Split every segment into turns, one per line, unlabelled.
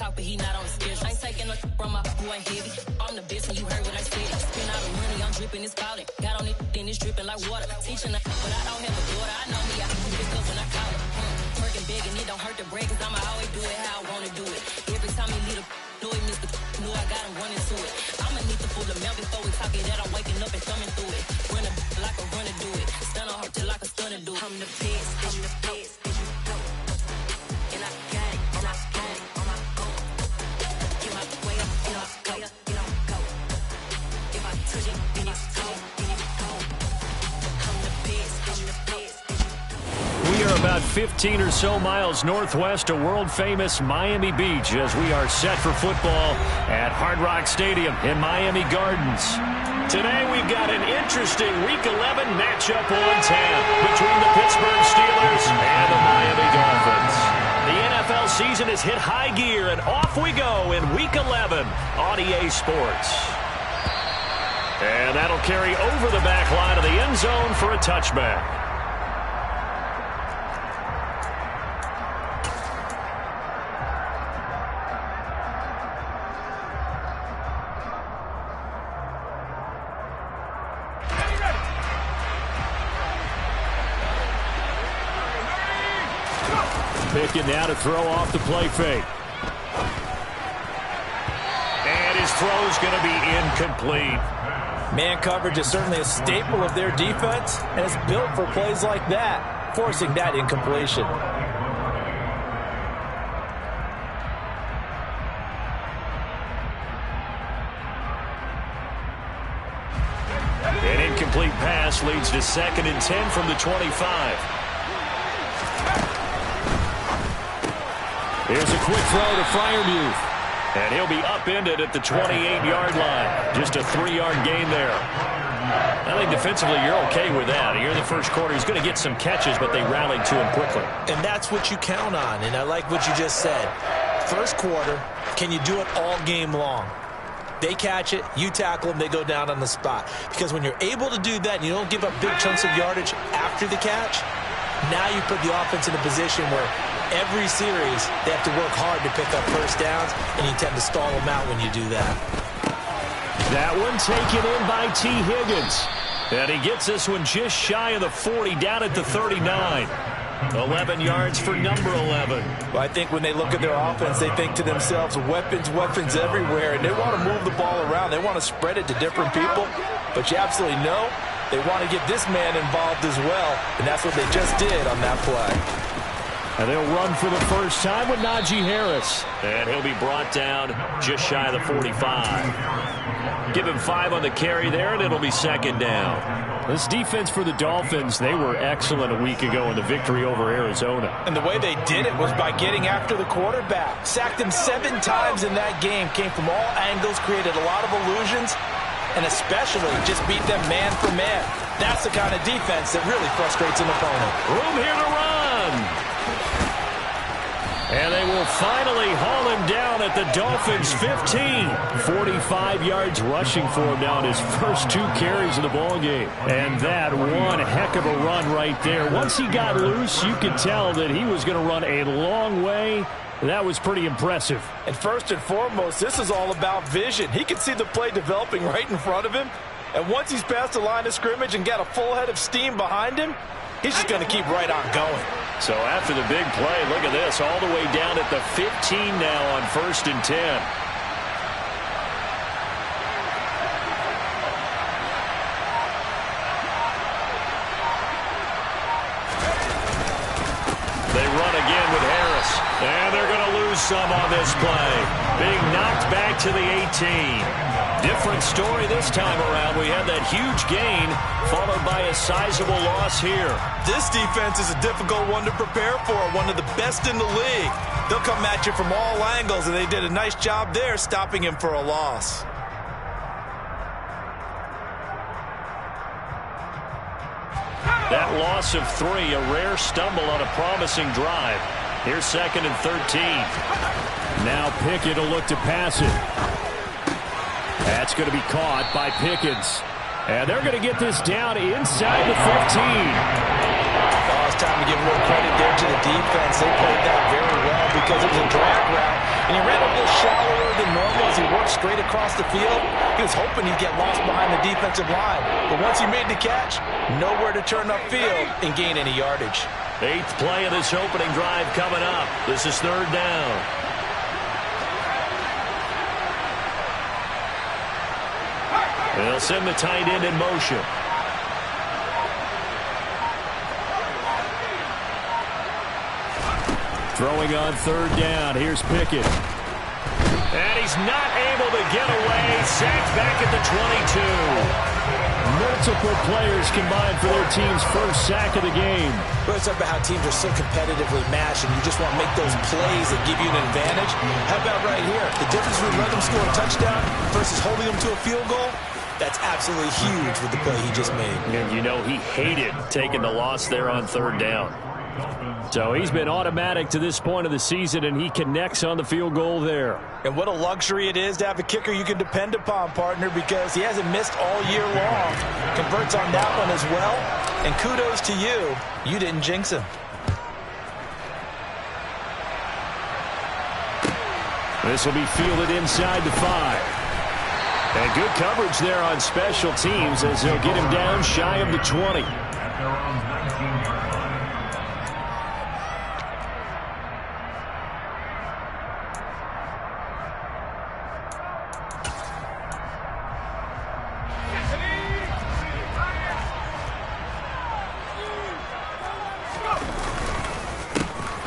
talk, but he not on the schedule. I ain't taking no from my boy heavy. I'm the best, and you heard what I said. Spend all the money, I'm dripping, it's spouting. Got on it, then it's dripping like water. Teaching her, but I don't have a daughter. I know me, I can pick up when I call her. Working big, and it don't hurt to break, cause I'ma always do it how I wanna do it. Every time he leave a know it, Mr. Know I got him running to it. I'ma need the full amount before we talk it that I'm waking up and thumbing through it. Run a like a runner do it. Stun on her till like a stunner do it. I'm the best, I'm the best. And I got it, and I got it on my own. Get my way up, get my way up, get on go. If I touch it, then it's cold, then it's cold. I'm the best, I'm the best.
We are about 15 or so miles northwest of world-famous Miami Beach as we are set for football at Hard Rock Stadium in Miami Gardens. Today we've got an interesting Week 11 matchup on tap between the Pittsburgh Steelers and the Miami Dolphins. The NFL season has hit high gear, and off we go in Week 11 on EA Sports. And that'll carry over the back line of the end zone for a touchback. Pickett now to throw off the play fake. And his throw's going to be incomplete.
Man coverage is certainly a staple of their defense, and it's built for plays like that, forcing that incompletion.
An incomplete pass leads to 2nd and 10 from the 25. Here's a quick throw to Freiermuth. And he'll be upended at the 28-yard line. Just a 3-yard gain there. I think defensively you're okay with that. Here in the first quarter, he's going to get some catches, but they rallied to him quickly.
And that's what you count on, and I like what you just said. First quarter, can you do it all game long? They catch it, you tackle them, they go down on the spot. Because when you're able to do that and you don't give up big chunks of yardage after the catch, now you put the offense in a position where every series they have to work hard to pick up first downs, and you tend to stall them out when you do that.
That one taken in by T. Higgins. And he gets this one just shy of the 40, down at the 39. 11 yards for number 11.
Well, I think when they look at their offense, they think to themselves, weapons everywhere, and they want to move the ball around. They want to spread it to different people, but you absolutely know they want to get this man involved as well, and that's what they just did on that play.
And they'll run for the first time with Najee Harris. And he'll be brought down just shy of the 45. Give him 5 on the carry there, and it'll be 2nd down. This defense for the Dolphins, they were excellent a week ago in the victory over Arizona.
And the way they did it was by getting after the quarterback. Sacked him 7 times in that game. Came from all angles, created a lot of illusions, and especially just beat them man for man. That's the kind of defense that really frustrates an opponent.
Room here to run. And they will finally haul him down at the Dolphins' 15. 45 yards rushing for him now in his first 2 carries of the ballgame. And that one heck of a run right there. Once he got loose, you could tell that he was going to run a long way. That was pretty impressive.
And first and foremost, this is all about vision. He can see the play developing right in front of him. And once he's past the line of scrimmage and got a full head of steam behind him, he's just going to keep right on going.
So after the big play, look at this, all the way down at the 15 now on 1st and 10. They run again with Harris, and they're going to lose some on this play. Being knocked back to the 18. Different story this time around. We had that huge gain followed by a sizable loss here.
This defense is a difficult one to prepare for, one of the best in the league. They'll come at you from all angles, and they did a nice job there stopping him for a loss.
That loss of 3, a rare stumble on a promising drive. Here's 2nd and 13. Now Pickett will look to pass it. That's going to be caught by Pickens. And they're going to get this down inside the 15.
Oh, it's time to give a little credit there to the defense. They played that very well because it was a drag route. And he ran a little shallower than normal as he worked straight across the field. He was hoping he'd get lost behind the defensive line. But once he made the catch, nowhere to turn upfield and gain any yardage.
8th play of this opening drive coming up. This is 3rd down. They'll send the tight end in motion. Throwing on 3rd down. Here's Pickett. And he's not able to get away. Sacked back at the 22. Multiple players combined for their team's first sack of the game.
Well, it's about how teams are so competitively matched, and you just want to make those plays that give you an advantage. How about right here? The difference between letting them score a touchdown versus holding them to a field goal? That's absolutely huge with the play he just made.
And you know he hated taking the loss there on 3rd down. So he's been automatic to this point of the season, and he connects on the field goal there.
And what a luxury it is to have a kicker you can depend upon, partner, because he hasn't missed all year long. Converts on that one as well. And kudos to you. You didn't jinx him.
This will be fielded inside the 5. And good coverage there on special teams as they'll get him down shy of the 20.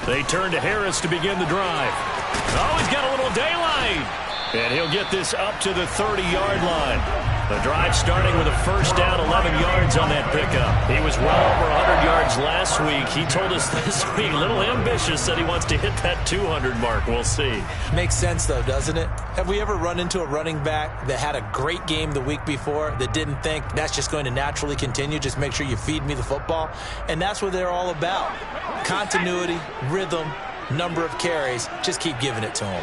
They turn to Harris to begin the drive. Oh, he's got a little daylight. And he'll get this up to the 30-yard line. The drive starting with a first down, 11 yards on that pickup. He was well over 100 yards last week. He told us this week, a little ambitious, that he wants to hit that 200 mark. We'll see.
Makes sense, though, doesn't it? Have we ever run into a running back that had a great game the week before that didn't think that's just going to naturally continue? Just make sure you feed me the football. And that's what they're all about. Continuity, rhythm, number of carries. Just keep giving it to him.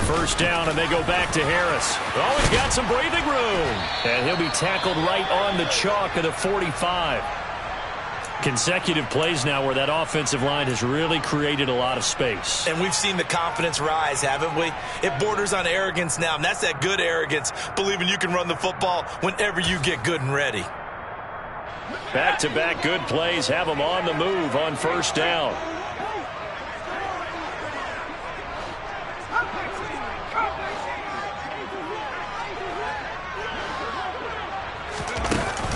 First down, and they go back to Harris. Oh, he's got some breathing room. And he'll be tackled right on the chalk of the 45. Consecutive plays now where that offensive line has really created a lot of space.
And we've seen the confidence rise, haven't we? It borders on arrogance now, and that's that good arrogance, believing you can run the football whenever you get good and ready.
Back-to-back good plays have them on the move on first down.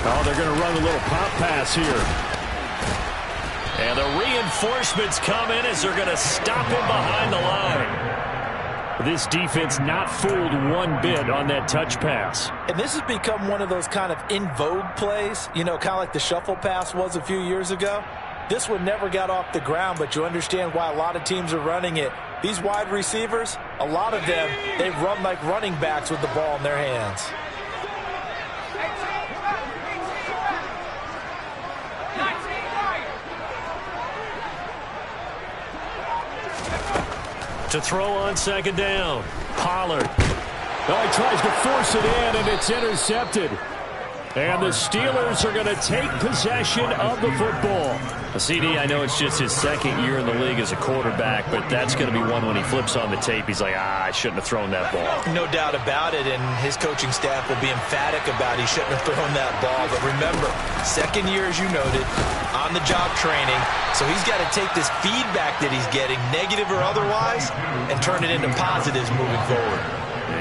Oh, they're going to run a little pop pass here. And the reinforcements come in as they're going to stop him behind the line. This defense not fooled one bit on that touch pass.
And this has become one of those kind of in vogue plays, you know, kind of like the shuffle pass was a few years ago. This one never got off the ground, but you understand why a lot of teams are running it. These wide receivers, a lot of them, they run like running backs with the ball in their hands.
To throw on second down, Pollard. Oh, he tries to force it in, and it's intercepted. And the Steelers are going to take possession of the football. CD, I know it's just his second year in the league as a quarterback, but that's going to be one when he flips on the tape. He's like, I shouldn't have thrown that ball.
No doubt about it, and his coaching staff will be emphatic about he shouldn't have thrown that ball. But remember, second year, as you noted, on-the-job training. So he's got to take this feedback that he's getting, negative or otherwise, and turn it into positives moving forward.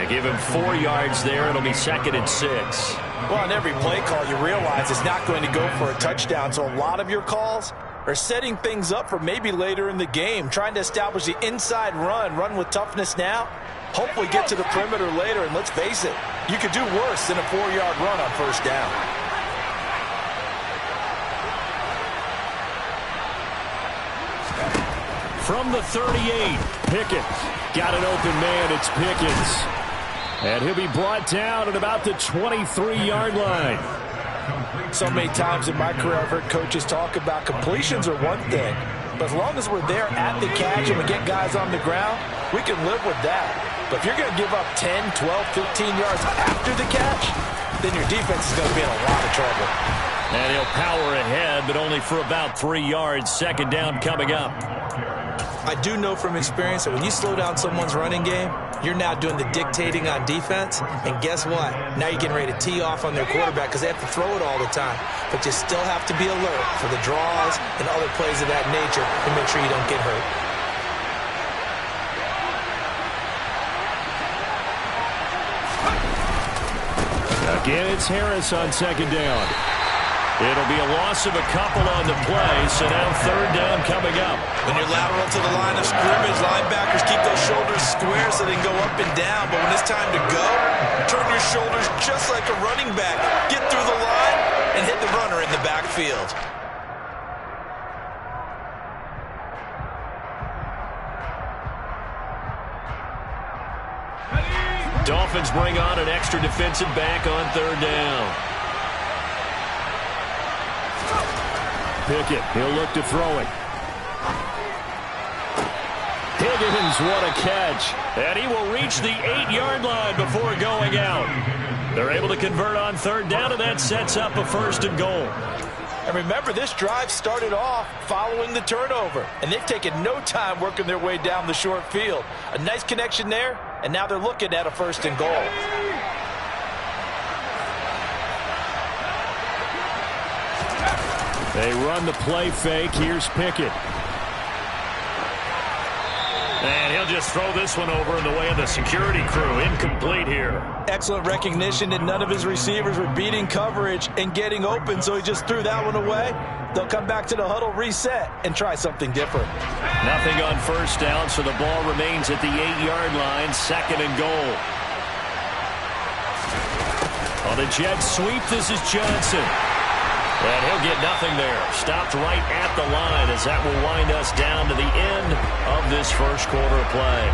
They give him 4 yards there. It'll be 2nd and 6.
Well, on every play call, you realize it's not going to go for a touchdown. So a lot of your calls are setting things up for maybe later in the game, trying to establish the inside run with toughness now, hopefully get to the perimeter later. And let's face it, you could do worse than a 4-yard run on first down.
From the 38, Pickett. Got an open man, it's Pickens. And he'll be brought down at about the 23-yard line.
So many times in my career I've heard coaches talk about completions are one thing, but as long as we're there at the catch and we get guys on the ground, we can live with that. But if you're going to give up 10, 12, 15 yards after the catch, then your defense is going to be in a lot of trouble.
And he'll power ahead, but only for about 3 yards. Second down coming up.
I do know from experience that when you slow down someone's running game, you're now doing the dictating on defense. And guess what? Now you're getting ready to tee off on their quarterback because they have to throw it all the time. But you still have to be alert for the draws and other plays of that nature to make sure you don't get hurt.
Again, it's Harris on second down. It'll be a loss of a couple on the play, so now third down coming up.
When you're lateral to the line of scrimmage, linebackers keep those shoulders square so they can go up and down. But when it's time to go, turn your shoulders just like a running back. Get through the line and hit the runner in the backfield.
Dolphins bring on an extra defensive back on third down. Pickett, he'll look to throw it. Higgins, what a catch. And he will reach the 8-yard line before going out. They're able to convert on third down, and that sets up a first and goal.
And remember, this drive started off following the turnover, and they've taken no time working their way down the short field. A nice connection there, and now they're looking at a first and goal.
They run the play fake. Here's Pickett. And he'll just throw this one over in the way of the security crew. Incomplete here.
Excellent recognition that none of his receivers were beating coverage and getting open, so he just threw that one away. They'll come back to the huddle, reset, and try something different.
Nothing on first down, so the ball remains at the 8-yard line, second and goal. On the jet sweep, this is Johnson. And he'll get nothing there. Stopped right at the line as that will wind us down to the end of this first quarter of play.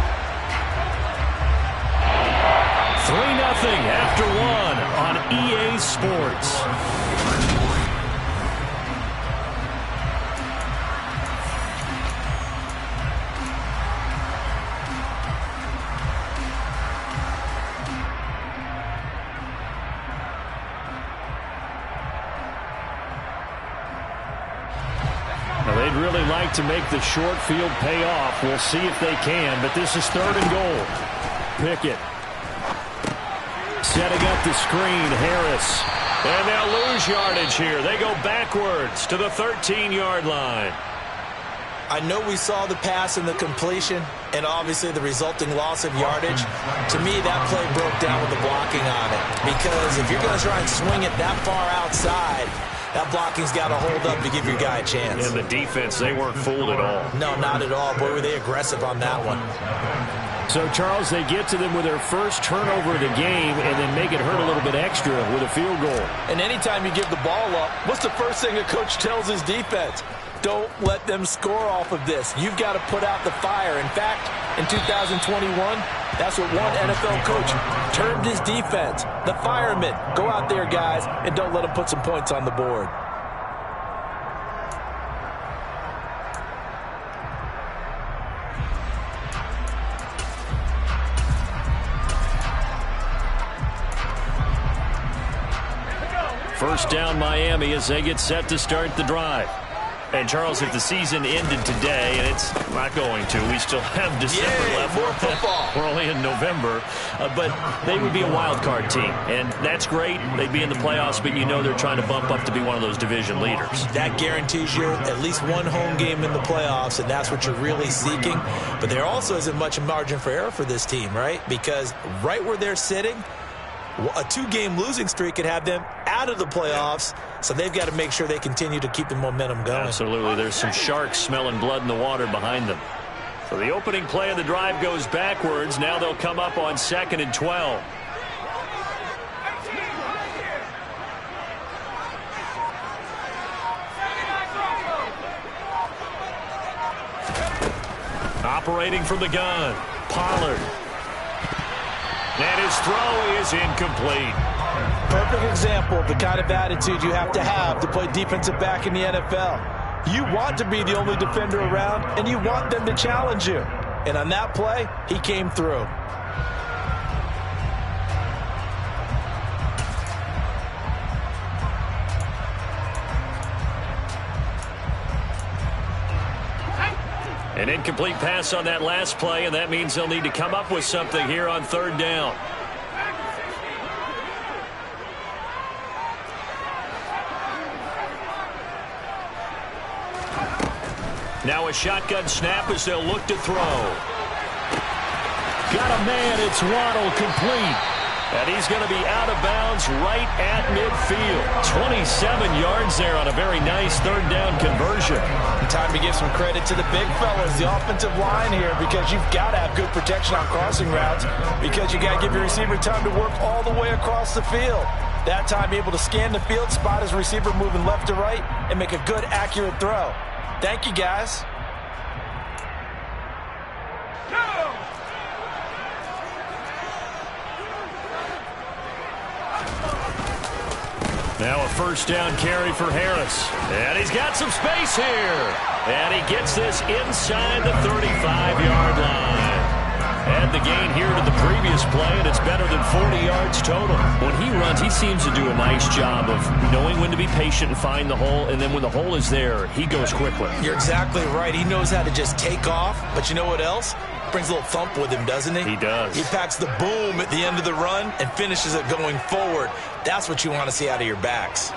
3-0 after 1 on EA Sports. They'd really like to make the short field pay off. We'll see if they can, but this is third and goal. Pickett setting up the screen. Harris. And they'll lose yardage here. They go backwards to the 13-yard line.
I know we saw the pass and the completion and obviously the resulting loss of yardage. To me, that play broke down with the blocking on it. Because if you're going to try and swing it that far outside, that blocking's got to hold up to give your guy a chance.
And the defense, they weren't fooled at all.
No, not at all. Boy, were they aggressive on that one.
So, Charles, they get to them with their first turnover of the game and then make it hurt a little bit extra with a field goal.
And anytime you give the ball up, what's the first thing a coach tells his defense? Don't let them score off of this. You've got to put out the fire. In fact, in 2021, that's what one NFL coach termed his defense. The firemen. Go out there, guys, and don't let them put some points on the board.
First down, Miami, as they get set to start the drive. And, Charles, if the season ended today, and it's not going to, we still have December left.
More football.
We're only in November. But they would be a wild card team. And that's great. They'd be in the playoffs, but you know they're trying to bump up to be one of those division leaders.
That guarantees you at least one home game in the playoffs, and that's what you're really seeking. But there also isn't much margin for error for this team, right? Because right where they're sitting, a 2-game losing streak could have them out of the playoffs, so they've got to make sure they continue to keep the momentum going.
Absolutely. There's some sharks smelling blood in the water behind them. So the opening play of the drive goes backwards. Now they'll come up on 2nd and 12. Operating from the gun, Pollard. And his throw is incomplete.
Perfect example of the kind of attitude you have to play defensive back in the NFL. You want to be the only defender around, and you want them to challenge you. And on that play, he came through.
An incomplete pass on that last play, and that means they'll need to come up with something here on third down. Now a shotgun snap as they'll look to throw. Got a man, it's Waddle, complete. And he's going to be out of bounds right at midfield. 27 yards there on a very nice third down conversion.
Time to give some credit to the big fellas, the offensive line here, because you've got to have good protection on crossing routes, because you got to give your receiver time to work all the way across the field. That time able to scan the field, spot his receiver moving left to right, and make a good, accurate throw. Thank you, guys.
Now a first down carry for Harris. And he's got some space here. And he gets this inside the 35-yard line. Add the gain here to the previous play, and it's better than 40 yards total. When he runs, he seems to do a nice job of knowing when to be patient and find the hole, and then when the hole is there, he goes quickly.
You're exactly right. He knows how to just take off, but you know what else? Brings a little thump with him, doesn't he?
He does.
He packs the boom at the end of the run and finishes it going forward. That's what you want to see out of your backs.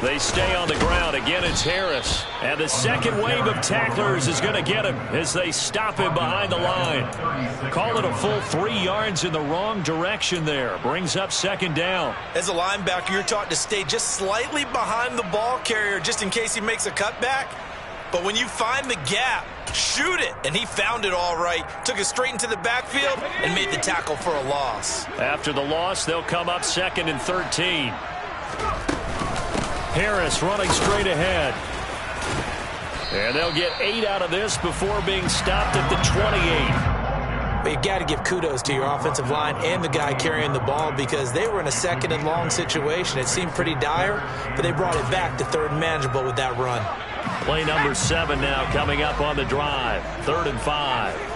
They stay on the ground. Again, it's Harris. And the second wave of tacklers is going to get him as they stop him behind the line. Call it a full 3 yards in the wrong direction there. Brings up second down.
As a linebacker, you're taught to stay just slightly behind the ball carrier just in case he makes a cutback. But when you find the gap, shoot it. And he found it all right. Took it straight into the backfield and made the tackle for a loss.
After the loss, they'll come up 2nd and 13. Harris running straight ahead. And they'll get 8 out of this before being stopped at the 28.
But you got to give kudos to your offensive line and the guy carrying the ball, because they were in a 2nd and long situation. It seemed pretty dire, but they brought it back to 3rd and manageable with that run.
Play number 7 now coming up on the drive. 3rd and 5.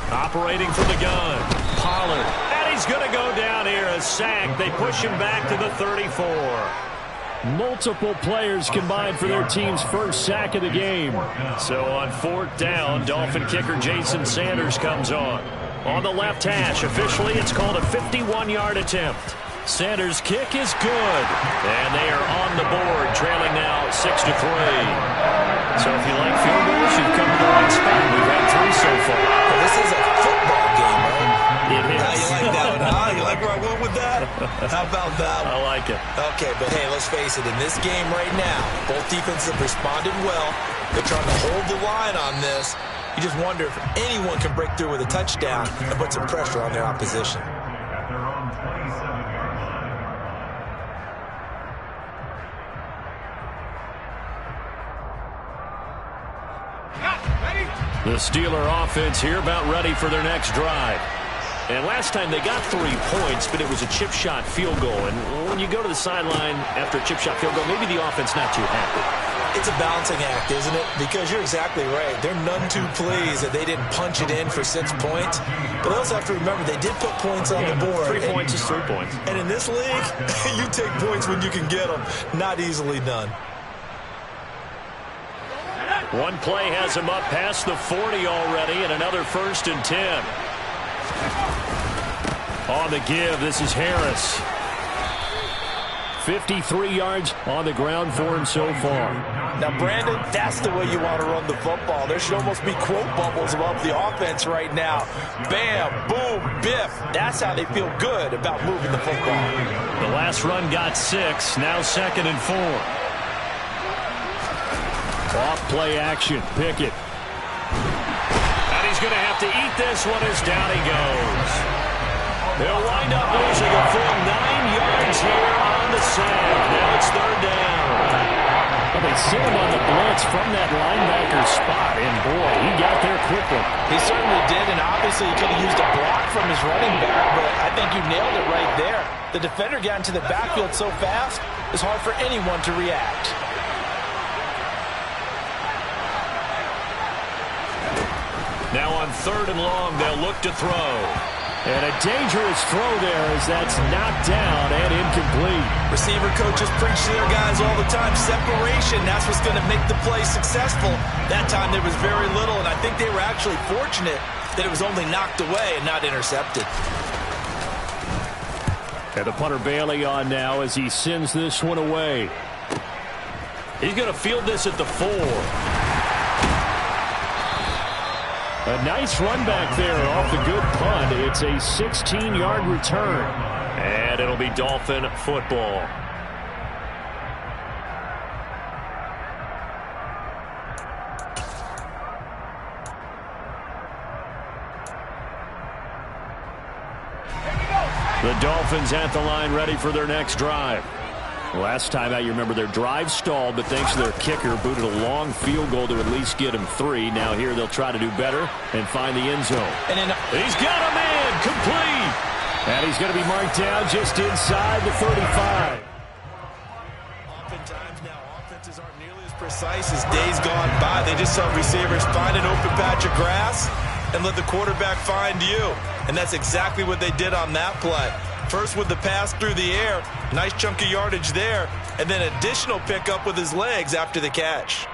Operating from the gun, Pollard. And he's going to go down here, a sack. They push him back to the 34. Multiple players combined for their team's first sack of the game. So on 4th down, Dolphin kicker Jason Sanders comes on. On the left hash, officially it's called a 51-yard attempt. Sanders' kick is good. And they are on the board, trailing now 6-3. So if you like field goals, you've come to the right spot. We've had 3 so far.
Well, this is a football game, right?
It is.
How you like that one, huh? You like where I went with that? How about that one?
I like it.
Okay, but hey, let's face it. In this game right now, both defenses have responded well. They're trying to hold the line on this. You just wonder if anyone can break through with a touchdown and put some pressure on their opposition.
The Steeler offense here about ready for their next drive. And last time they got 3 points, but it was a chip shot field goal. And when you go to the sideline after a chip shot field goal, maybe the offense not too happy.
It's a balancing act, isn't it? Because you're exactly right. They're none too pleased that they didn't punch it in for 6 points. But they also have to remember they did put points on the board.
3 points is 3 points.
And in this league, you take points when you can get them. Not easily done.
One play has him up past the 40 already, and another 1st and 10. On the give, this is Harris. 53 yards on the ground for him so far.
Now, Brandon, that's the way you want to run the football. There should almost be quote bubbles above the offense right now. Bam, boom, biff. That's how they feel good about moving the football.
The last run got 6, now 2nd and 4. Off play action, Pickett. And he's going to have to eat this one as down he goes. They'll wind up losing a full 9 yards here on the sack. Now it's 3rd down. Well, they sit him on the blitz from that linebacker spot, and boy, he got there quickly.
He certainly did, and obviously he could have used a block from his running back, but I think you nailed it right there. The defender got into the backfield so fast, it's hard for anyone to react.
Now on 3rd and long, they'll look to throw. And a dangerous throw there as that's knocked down and incomplete.
Receiver coaches preach to their guys all the time. Separation, that's what's going to make the play successful. That time there was very little, and I think they were actually fortunate that it was only knocked away and not intercepted.
And the punter Bailey on now as he sends this one away. He's going to field this at the 4. A nice run back there off the good punt. It's a 16-yard return. And it'll be Dolphin football. The Dolphins at the line ready for their next drive. Last time out, you remember their drive stalled, but thanks to their kicker, booted a long field goal to at least get him 3. Now here they'll try to do better and find the end zone. And he's got a man complete. And he's going to be marked down just inside the 35.
Oftentimes now, offenses aren't nearly as precise as days gone by. They just saw receivers find an open patch of grass and let the quarterback find you. And that's exactly what they did on that play. First with the pass through the air, nice chunk of yardage there, and then additional pickup with his legs after the catch.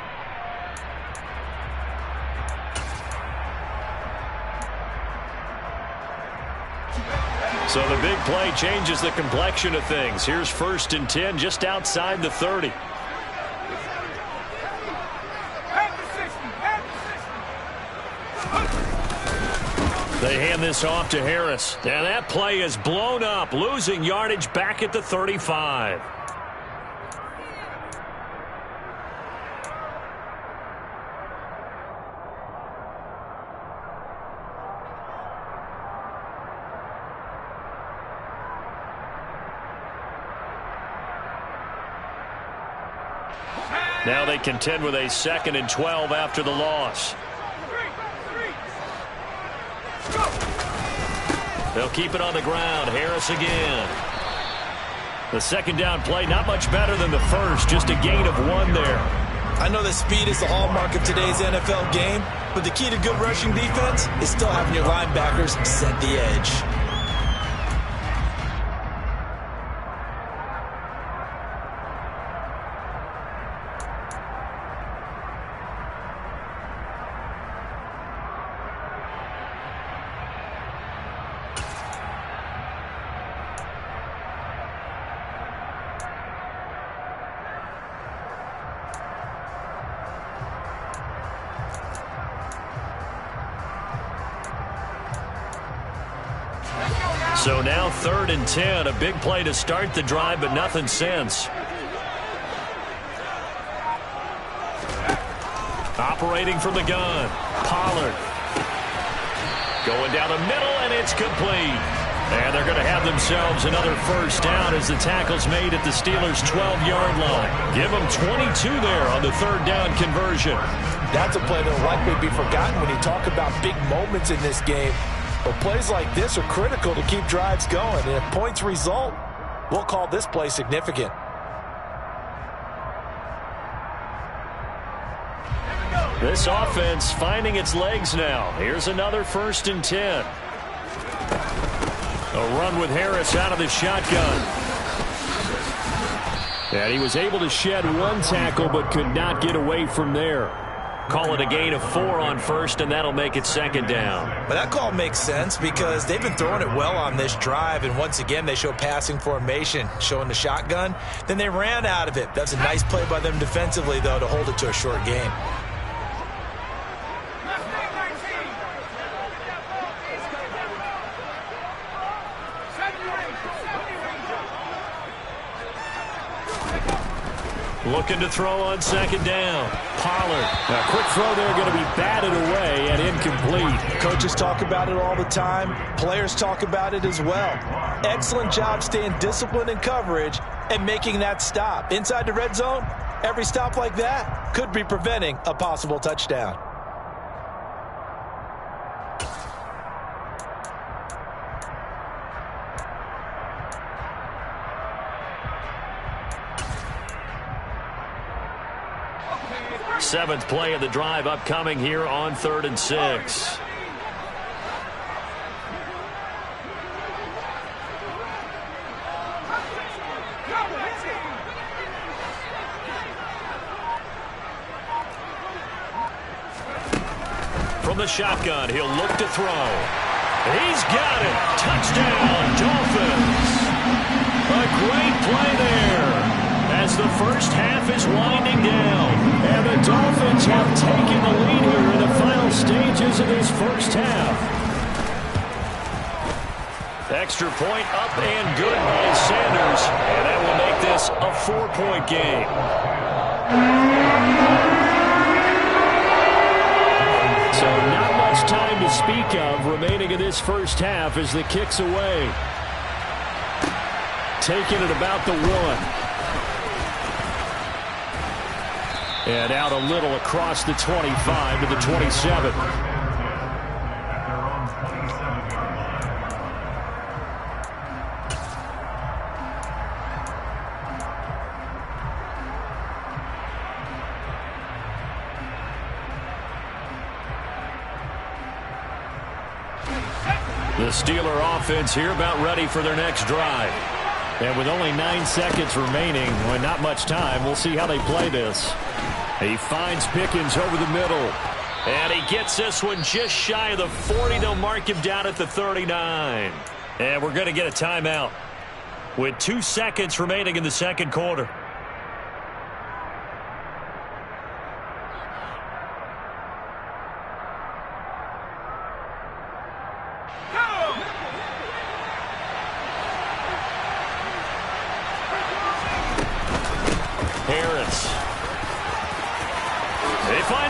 So the big play changes the complexion of things. Here's 1st and 10 just outside the 30. They hand this off to Harris. And that play is blown up, losing yardage back at the 35. Now they contend with a 2nd and 12 after the loss. They'll keep it on the ground. Harris again. The 2nd down play, not much better than the first. Just a gain of 1 there.
I know that speed is the hallmark of today's NFL game, but the key to good rushing defense is still having your linebackers set the edge.
So now 3rd and 10, a big play to start the drive, but nothing since. Operating from the gun, Pollard. Going down the middle, and it's complete. And they're going to have themselves another 1st down as the tackle's made at the Steelers' 12-yard line. Give them 22 there on the 3rd down conversion.
That's a play that will likely be forgotten when you talk about big moments in this game. But plays like this are critical to keep drives going. And if points result, we'll call this play significant.
This offense finding its legs now. Here's another 1st and 10. A run with Harris out of the shotgun. And he was able to shed 1 tackle but could not get away from there. Call it a gain of 4 on 1st, and that'll make it 2nd down.
But that call makes sense because they've been throwing it well on this drive, and once again they show passing formation, showing the shotgun. Then they ran out of it. That's a nice play by them defensively, though, to hold it to a short game.
Looking to throw on 2nd down. Pollard. A quick throw there, going to be batted away and incomplete.
Coaches talk about it all the time. Players talk about it as well. Excellent job staying disciplined in coverage and making that stop. Inside the red zone, every stop like that could be preventing a possible touchdown.
Seventh play of the drive upcoming here on 3rd and 6. the shotgun. He'll look to throw. He's got it. Touchdown, Dolphins. A great play there as the first half is winding down. And the Dolphins have taken the lead here in the final stages of this first half. Extra point up and good by Sanders. And that will make this a 4-point game. So not much time to speak of remaining in this first half as the kick's away. Taking it about the 1. And out a little across the 25 to the 27. The Steeler offense here about ready for their next drive. And with only 9 seconds remaining, well, not much time, we'll see how they play this. He finds Pickens over the middle. And he gets this one just shy of the 40. They'll mark him down at the 39. And we're going to get a timeout with 2 seconds remaining in the second quarter.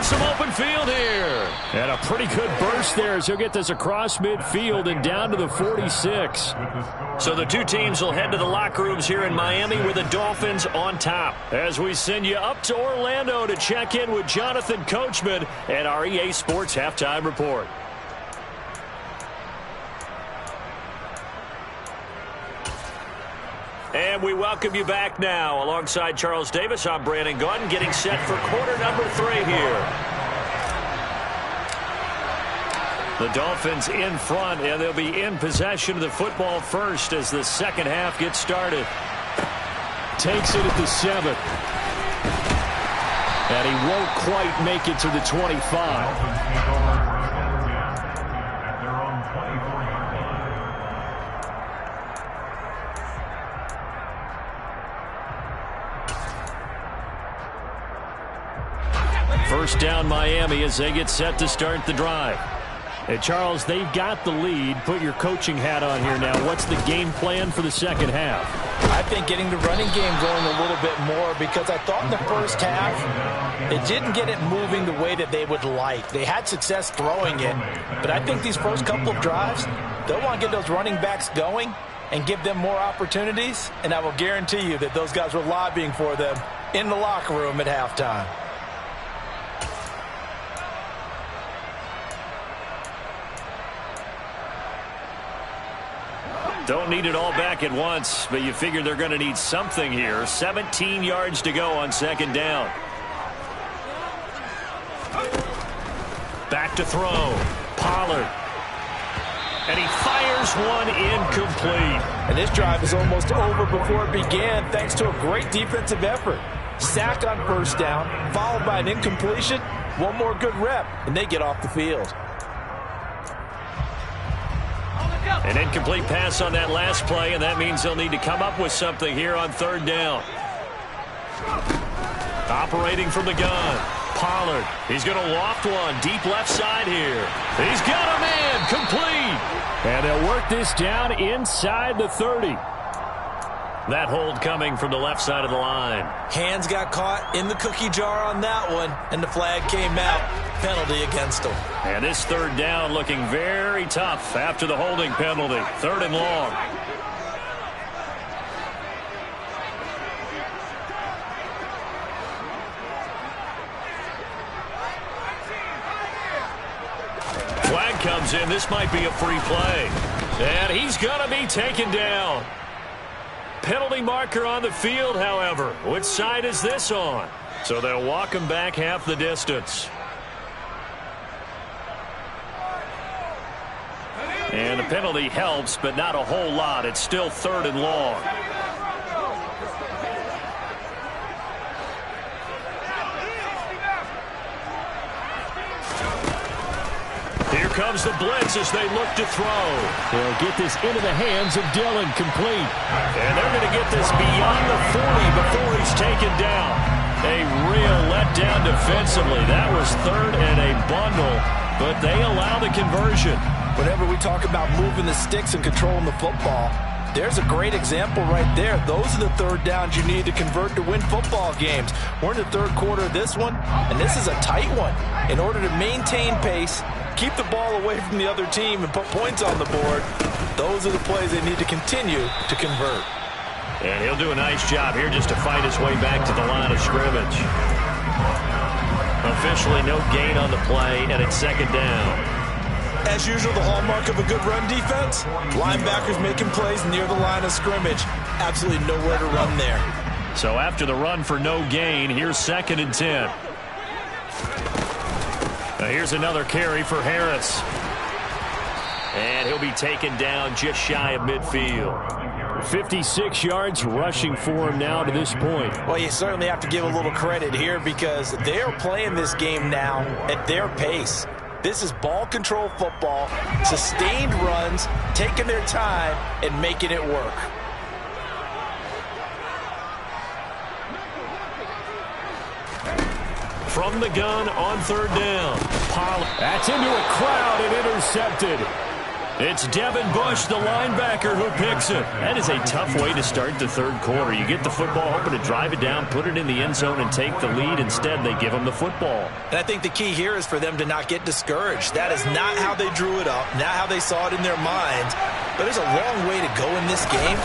Some open field here. And a pretty good burst there as he'll get this across midfield and down to the 46. So the two teams will head to the locker rooms here in Miami with the Dolphins on top. As we send you up to Orlando to check in with Jonathan Coachman and our EA Sports Halftime Report. And we welcome you back now. Alongside Charles Davis, I'm Brandon Gaudin, getting set for quarter number 3 here. The Dolphins in front, and they'll be in possession of the football first as the second half gets started. Takes it at the 7. And he won't quite make it to the 25. First down Miami as they get set to start the drive. And Charles, they've got the lead. Put your coaching hat on here now. What's the game plan for the second half?
I think getting the running game going a little bit more, because I thought in the first half it didn't get it moving the way that they would like. They had success throwing it, but I think these first couple of drives, they'll want to get those running backs going and give them more opportunities, and I will guarantee you that those guys were lobbying for them in the locker room at halftime.
Don't need it all back at once, but you figure they're going to need something here. 17 yards to go on second down. Back to throw. Pollard. And he fires one incomplete.
And this drive is almost over before it began thanks to a great defensive effort. Sacked on first down, followed by an incompletion. One more good rep, and they get off the field.
An incomplete pass on that last play, and that means they'll need to come up with something here on third down. Operating from the gun. Pollard. He's going to loft one deep left side here. He's got a man. Complete. And they'll work this down inside the 30. That hold coming from the left side of the line.
Hands got caught in the cookie jar on that one, and the flag came out. Penalty against them.
And this third down looking very tough after the holding penalty. Third and long. Flag comes in. This might be a free play. And he's going to be taken down. Penalty marker on the field, however. Which side is this on? So they'll walk him back half the distance. And the penalty helps, but not a whole lot. It's still third and long. comes the blitz as they look to throw. They'll get this into the hands of Dillon, complete. And they're going to get this beyond the 40 before he's taken down. A real letdown defensively. That was third and a bundle, but they allow the conversion.
Whenever we talk about moving the sticks and controlling the football, there's a great example right there. Those are the third downs you need to convert to win football games. We're in the third quarter of this one, and this is a tight one. In order to maintain pace, keep the ball away from the other team, and put points on the board, those are the plays they need to continue to convert.
And he'll do a nice job here just to fight his way back to the line of scrimmage. Officially no gain on the play, and it's second down.
As usual, the hallmark of a good run defense, linebackers making plays near the line of scrimmage. Absolutely nowhere to run there.
So after the run for no gain, here's 2nd and 10. Now here's another carry for Harris. And he'll be taken down just shy of midfield. 56 yards rushing for him now to this point.
Well, you certainly have to give a little credit here because they are playing this game now at their pace. This is ball control football, sustained runs, taking their time, and making it work.
From the gun on third down. That's into a crowd and intercepted. It's Devin Bush, the linebacker, who picks it. That is a tough way to start the third quarter. You get the football, hoping to drive it down, put it in the end zone, and take the lead. Instead, they give him the football.
And I think the key here is for them to not get discouraged. That is not how they drew it up, not how they saw it in their minds. But there's a long way to go in this game.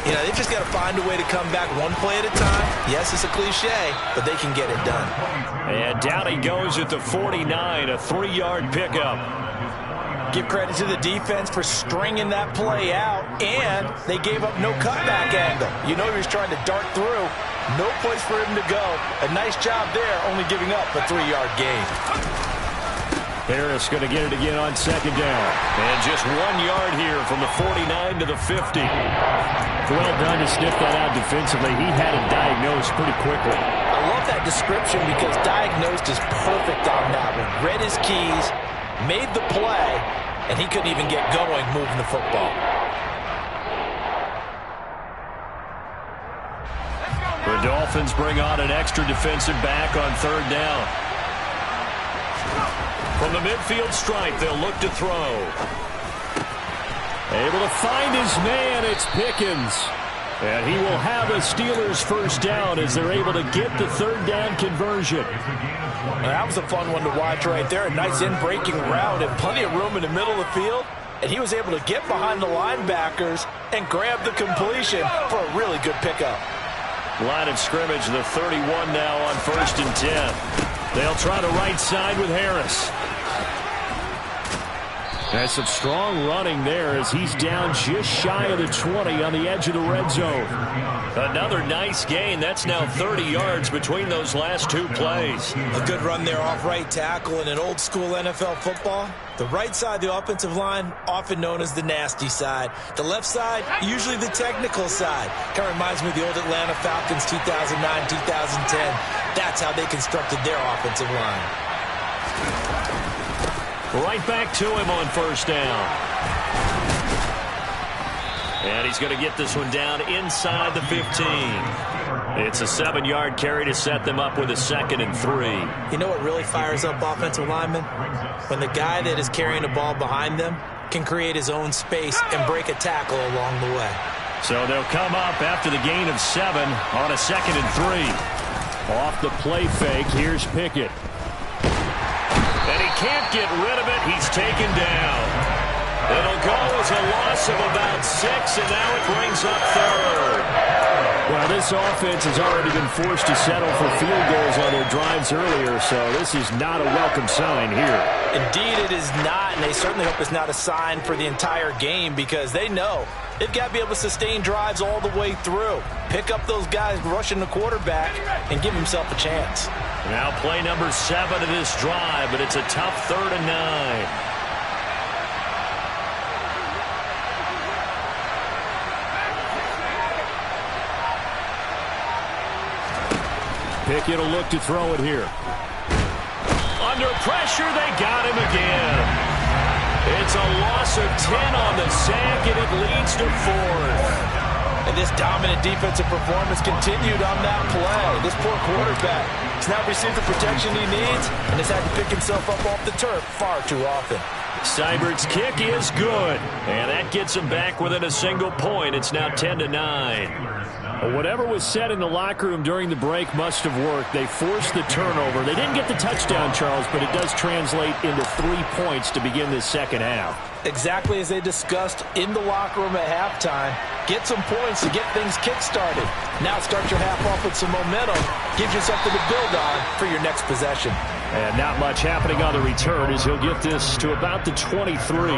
You know, they've just got to find a way to come back one play at a time. Yes, it's a cliche, but they can get it done.
And down he goes at the 49, a 3-yard pickup.
Give credit to the defense for stringing that play out, and they gave up no cutback angle. You know he was trying to dart through. No place for him to go. A nice job there, only giving up a 3-yard gain.
Harris going to get it again on second down. And just 1 yard here from the 49 to the 50. Well done to sniff that out defensively. He had it diagnosed pretty quickly.
I love that description because diagnosed is perfect on that one. Read his keys, made the play, and he couldn't even get going moving the football.
The Dolphins bring on an extra defensive back on third down. From the midfield stripe, they'll look to throw. Able to find his man, it's Pickens. And he will have a Steelers first down as they're able to get the third down conversion.
That was a fun one to watch right there. A nice in-breaking route and plenty of room in the middle of the field. And he was able to get behind the linebackers and grab the completion for a really good pickup.
Line of scrimmage, the 31 now on 1st and 10. They'll try the right side with Harris. There's some strong running there as he's down just shy of the 20 on the edge of the red zone. Another nice gain. That's now 30 yards between those last two plays.
A good run there off right tackle in an old school NFL football. The right side of the offensive line, often known as the nasty side. The left side, usually the technical side. Kind of reminds me of the old Atlanta Falcons 2009, 2010. That's how they constructed their offensive line.
Right back to him on first down. And he's going to get this one down inside the 15. It's a 7-yard carry to set them up with a 2nd and 3.
You know what really fires up offensive linemen? When the guy that is carrying the ball behind them can create his own space and break a tackle along the way.
So they'll come up after the gain of 7 on a 2nd and 3. Off the play fake, here's Pickett. And he can't get rid of it. He's taken down. It'll go as a loss of about 6, and now it brings up 3rd. Well, this offense has already been forced to settle for field goals on their drives earlier, so this is not a welcome sign here.
Indeed, it is not, and they certainly hope it's not a sign for the entire game because they know they've got to be able to sustain drives all the way through. Pick up those guys rushing the quarterback and give himself a chance.
Now play number 7 of this drive, but it's a tough 3rd and 9. Pickett will look to throw it here. Under pressure, they got him again. It's a loss of 10 on the sack, and it leads to 4th.
And this dominant defensive performance continued on that play. This poor quarterback has now received the protection he needs and has had to pick himself up off the turf far too often.
Seibert's kick is good, and that gets him back within a single point. It's now 10-9. Whatever was said in the locker room during the break must have worked. They forced the turnover. They didn't get the touchdown, Charles, but it does translate into 3 points to begin this second half.
Exactly as they discussed in the locker room at halftime. Get some points to get things kick-started. Now start your half off with some momentum. Gives you something to build on for your next possession.
And not much happening on the return as he'll get this to about the 23.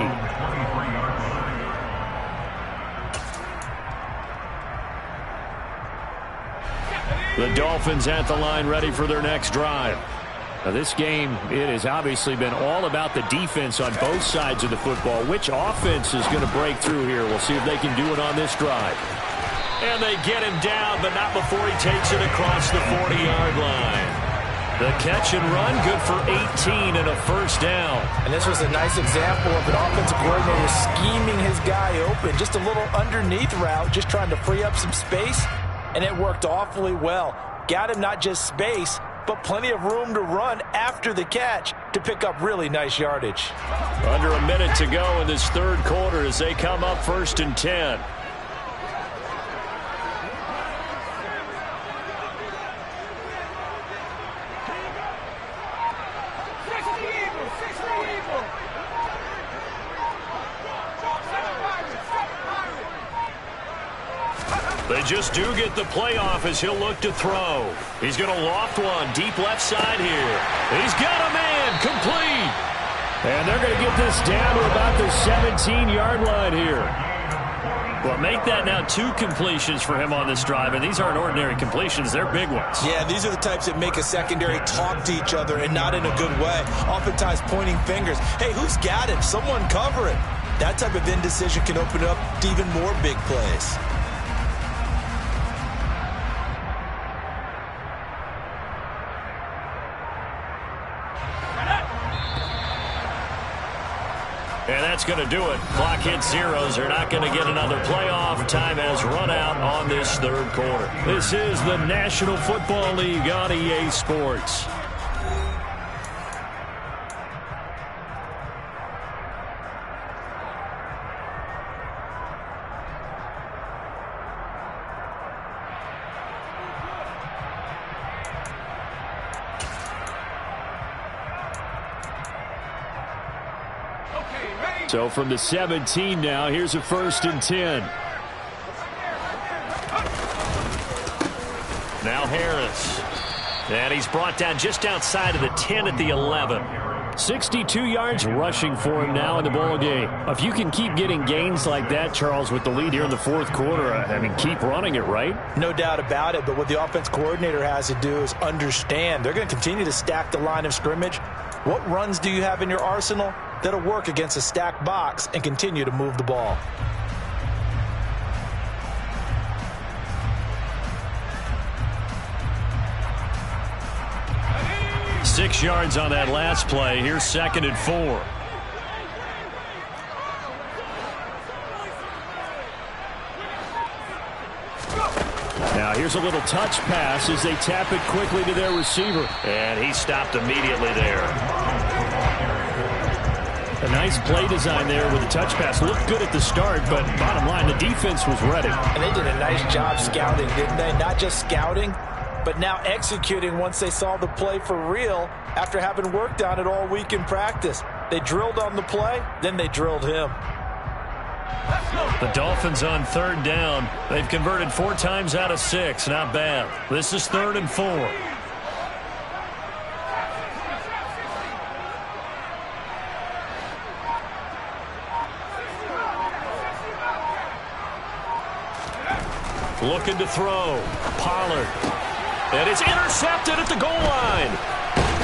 The Dolphins at the line ready for their next drive. Now this game, it has obviously been all about the defense on both sides of the football. Which offense is going to break through here? We'll see if they can do it on this drive. And they get him down, but not before he takes it across the 40-yard line. The catch and run, good for 18 and a first down.
And this was a nice example of an offensive coordinator scheming his guy open. Just a little underneath route, just trying to free up some space. And it worked awfully well. Got him not just space, but plenty of room to run after the catch to pick up really nice yardage.
Under a minute to go in this third quarter as they come up 1st and 10. They just do get the playoff as he'll look to throw. He's going to loft one deep left side here. He's got a man complete. And they're going to get this down to about the 17-yard line here. Well, make that now 2 completions for him on this drive, and these aren't ordinary completions. They're big ones.
Yeah, these are the types that make a secondary talk to each other and not in a good way. Oftentimes pointing fingers. Hey, who's got him? Someone cover it. That type of indecision can open up to even more big plays.
And that's going to do it. Clock hits zeros. They're not going to get another playoff. Time has run out on this third quarter. This is the National Football League on EA Sports. So from the 17 now, here's a 1st and 10. Now Harris. And he's brought down just outside of the 10 at the 11. 62 yards rushing for him now in the ball game. If you can keep getting gains like that, Charles, with the lead here in the fourth quarter, I mean, keep running it, right?
No doubt about it, but what the offense coordinator has to do is understand they're going to continue to stack the line of scrimmage. What runs do you have in your arsenal that'll work against a stacked box and continue to move the ball?
Six yards on that last play. Here's 2nd and 4. Now here's a little touch pass as they tap it quickly to their receiver. And he stopped immediately there. A nice play design there with the touch pass. Looked good at the start, but bottom line, the defense was ready.
And they did a nice job scouting, didn't they? Not just scouting, but now executing once they saw the play for real after having worked on it all week in practice. They drilled on the play, then they drilled him.
The Dolphins on 3rd down. They've converted 4 times out of 6. Not bad. This is 3rd and 4. Looking to throw. Pollard. And it's intercepted at the goal line.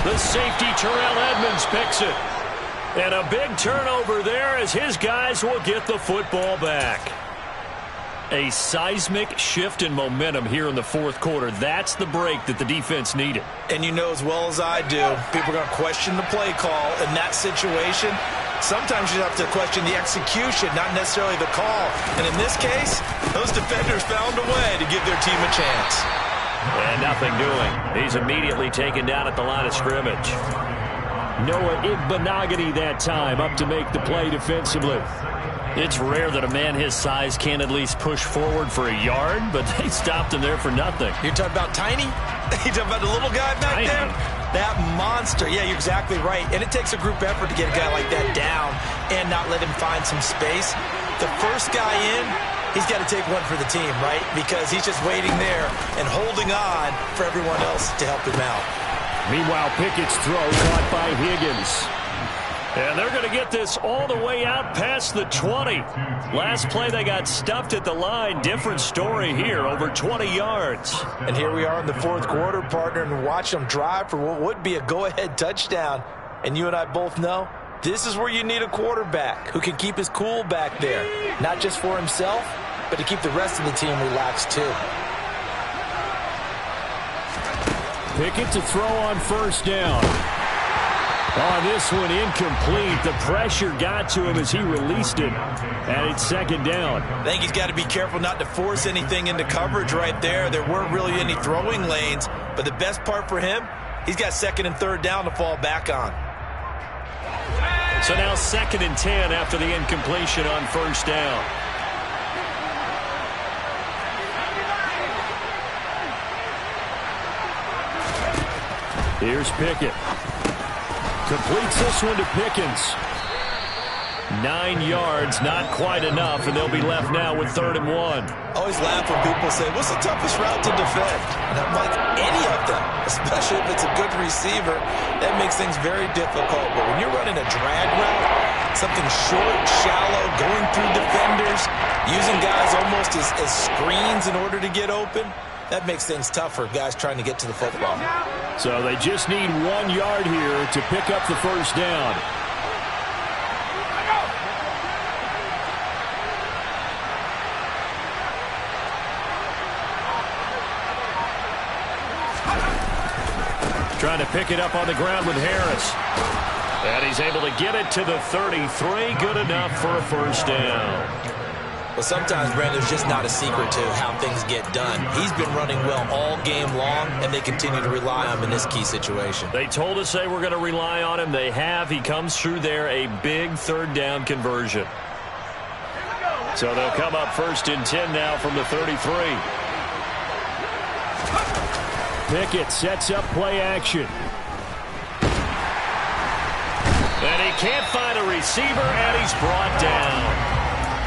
The safety, Terrell Edmonds, picks it. And a big turnover there as his guys will get the football back. A seismic shift in momentum here in the fourth quarter. That's the break that the defense needed.
And you know as well as I do, people are going to question the play call in that situation. Sometimes you have to question the execution, not necessarily the call. And in this case, those defenders found a way to give their team a chance.
And nothing doing. He's immediately taken down at the line of scrimmage. Noah Igbenogany that time up to make the play defensively. It's rare that a man his size can't at least push forward for a yard, but they stopped him there for nothing.
You're talking about Tiny? You're talking about the little guy back there? That monster. Yeah, you're exactly right. And it takes a group effort to get a guy like that down and not let him find some space. The first guy in, he's got to take one for the team, right? Because he's just waiting there and holding on for everyone else to help him out.
Meanwhile, Pickett's throw caught by Higgins. And they're going to get this all the way out past the 20. Last play, they got stuffed at the line. Different story here, over 20 yards.
And here we are in the fourth quarter, partner, and watch them drive for what would be a go-ahead touchdown. And you and I both know this is where you need a quarterback who can keep his cool back there. Not just for himself, but to keep the rest of the team relaxed too.
Pickett to throw on first down. On this one, incomplete. The pressure got to him as he released it. And it's second down.
I think he's got to be careful not to force anything into coverage right there. There weren't really any throwing lanes. But the best part for him, he's got second and third down to fall back on.
So now 2nd and 10 after the incompletion on first down. Here's Pickett. Completes this one to Pickens. 9 yards, not quite enough, and they'll be left now with 3rd and 1.
Always laugh when people say, what's the toughest route to defend? And I'm like, any of them, especially if it's a good receiver. That makes things very difficult. But when you're running a drag route, something short, shallow, going through defenders, using guys almost as screens in order to get open, that makes things tough for guys trying to get to the football.
So they just need 1 yard here to pick up the first down. Trying to pick it up on the ground with Harris. And he's able to get it to the 33. Good enough for a first down.
Well, sometimes, Brandon, there's just not a secret to how things get done. He's been running well all game long, and they continue to rely on him in this key situation.
They told us they were going to rely on him. They have. He comes through there, a big 3rd down conversion. So they'll come up 1st and 10 now from the 33. Pickett sets up play action. And he can't find a receiver, and he's brought down.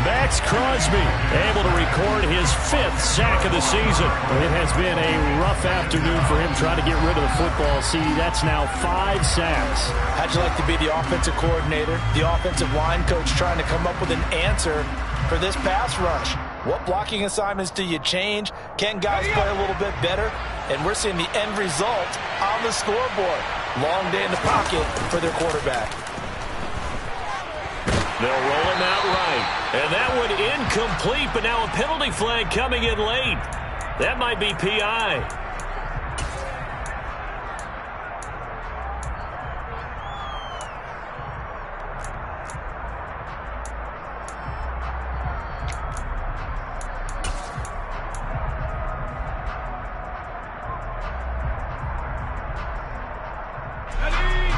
Max Crosby able to record his 5th sack of the season. It has been a rough afternoon for him trying to get rid of the football. See, that's now 5 sacks.
How'd you like to be the offensive coordinator, the offensive line coach trying to come up with an answer for this pass rush? What blocking assignments do you change? Can guys play a little bit better? And we're seeing the end result on the scoreboard. Long day in the pocket for their quarterback.
They'll roll him out right. And that one incomplete, but now a penalty flag coming in late. That might be PI.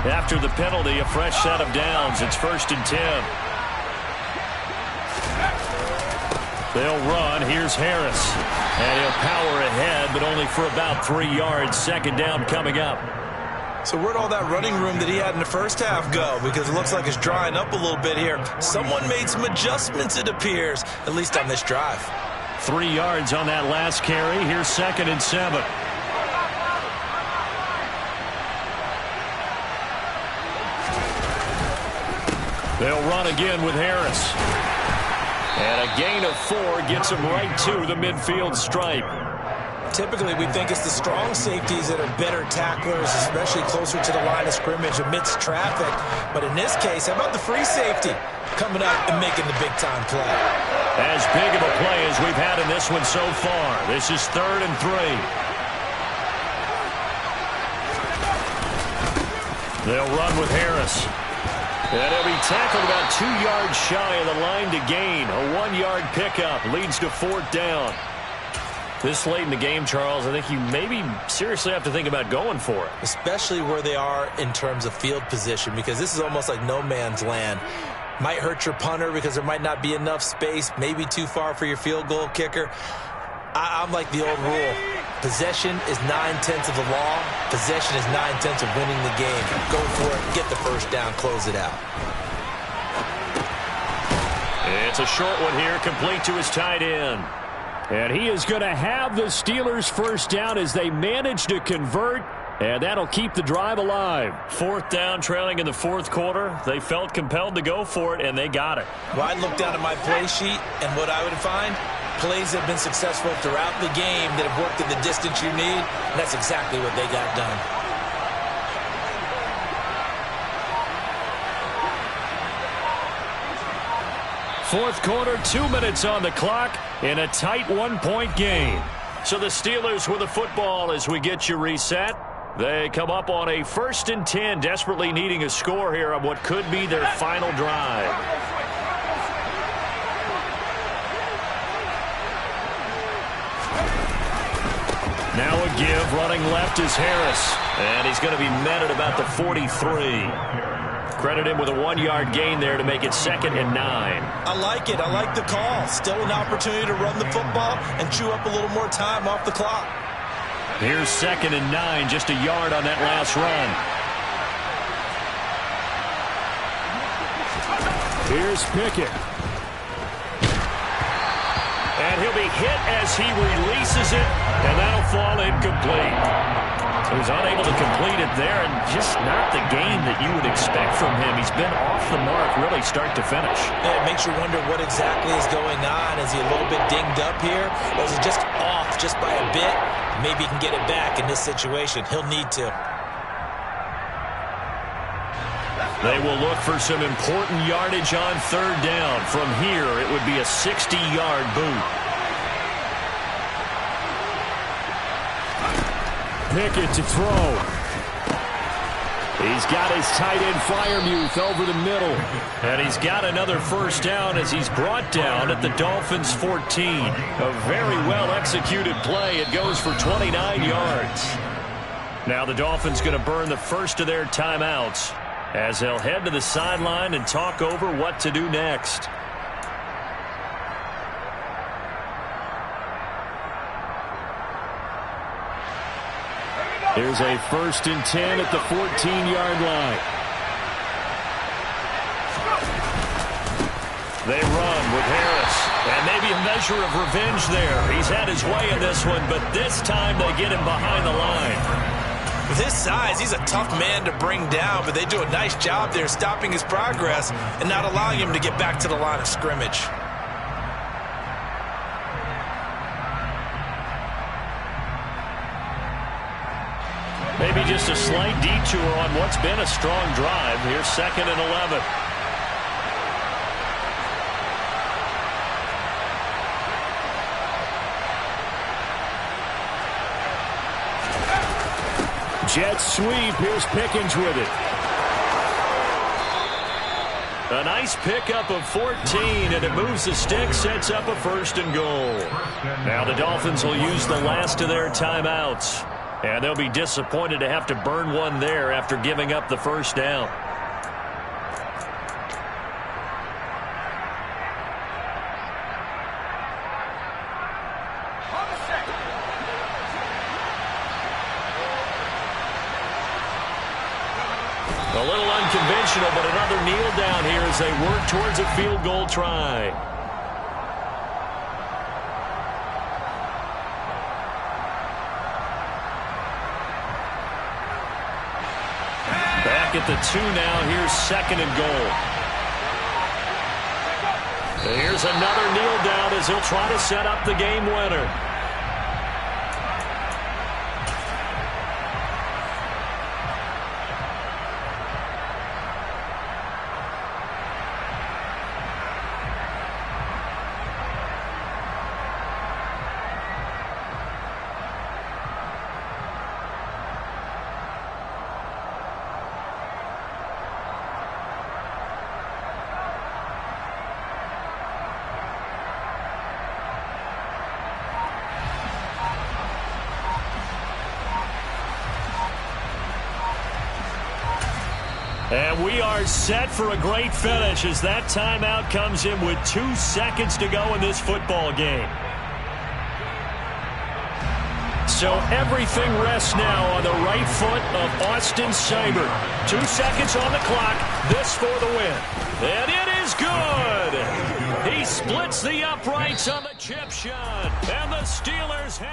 After the penalty, a fresh set of downs. It's 1st and 10. They'll run. Here's Harris. And he'll power ahead, but only for about 3 yards. 2nd down coming up.
So where'd all that running room that he had in the first half go? Because it looks like it's drying up a little bit here. Someone made some adjustments, it appears, at least on this drive.
3 yards on that last carry. Here's 2nd and 7. They'll run again with Harris. And a gain of 4 gets him right to the midfield stripe.
Typically, we think it's the strong safeties that are better tacklers, especially closer to the line of scrimmage amidst traffic. But in this case, how about the free safety coming up and making the big-time play?
As big of a play as we've had in this one so far. This is 3rd and 3. They'll run with Harris. And he'll be tackled about 2 yards shy of the line to gain. A 1-yard pickup leads to 4th down. This late in the game, Charles, I think you maybe seriously have to think about going for it.
Especially where they are in terms of field position, because this is almost like no man's land. Might hurt your punter because there might not be enough space, maybe too far for your field goal kicker. I'm like the old rule. Possession is 9/10 of the law. Possession is 9/10 of winning the game. Go for it, get the first down, close it out.
It's a short one here, complete to his tight end. And he is going to have the Steelers' first down as they manage to convert, and that'll keep the drive alive. 4th down, trailing in the 4th quarter. They felt compelled to go for it, and they got it.
Well, I look down at my play sheet, and what I would find, plays have been successful throughout the game that have worked in the distance you need, and that's exactly what they got done.
Fourth quarter, 2 minutes on the clock in a tight 1-point game. So the Steelers with the football as we get you reset. They come up on a 1st and 10, desperately needing a score here on what could be their final drive. Now a give, running left is Harris, and he's going to be met at about the 43. Credit him with a 1-yard gain there to make it 2nd and 9.
I like it. I like the call. Still an opportunity to run the football and chew up a little more time off the clock.
Here's 2nd and 9, just a yard on that last run. Here's Pickett. And he'll be hit as he releases it, and that'll fall incomplete. He was unable to complete it there, and just not the game that you would expect from him. He's been off the mark really start to finish.
Yeah, it makes you wonder what exactly is going on. Is he a little bit dinged up here? Or is he just off just by a bit? Maybe he can get it back in this situation. He'll need to.
They will look for some important yardage on 3rd down. From here, it would be a 60-yard boot. Pickett to throw. He's got his tight end Freiermuth over the middle. And he's got another first down as he's brought down at the Dolphins' 14. A very well-executed play. It goes for 29 yards. Now the Dolphins going to burn the first of their timeouts as they'll head to the sideline and talk over what to do next. Here's a 1st and 10 at the 14-yard line. They run with Harris. And maybe a measure of revenge there. He's had his way in this one, but this time they get him behind the line.
With his size, he's a tough man to bring down, but they do a nice job there stopping his progress and not allowing him to get back to the line of scrimmage.
Maybe just a slight detour on what's been a strong drive. Here's 2nd and 11. Jet sweep. Here's Pickens with it. A nice pickup of 14, and it moves the stick, sets up a 1st and goal. Now the Dolphins will use the last of their timeouts. And they'll be disappointed to have to burn one there after giving up the first down. A little unconventional, but another kneel down here as they work towards a field goal try. At the 2 now. Here's 2nd and goal. Here's another kneel down as he'll try to set up the game winner. And we are set for a great finish as that timeout comes in with 2 seconds to go in this football game. So everything rests now on the right foot of Austin Seibert. 2 seconds on the clock. This for the win. And it is good. He splits the uprights on the chip shot. And the Steelers have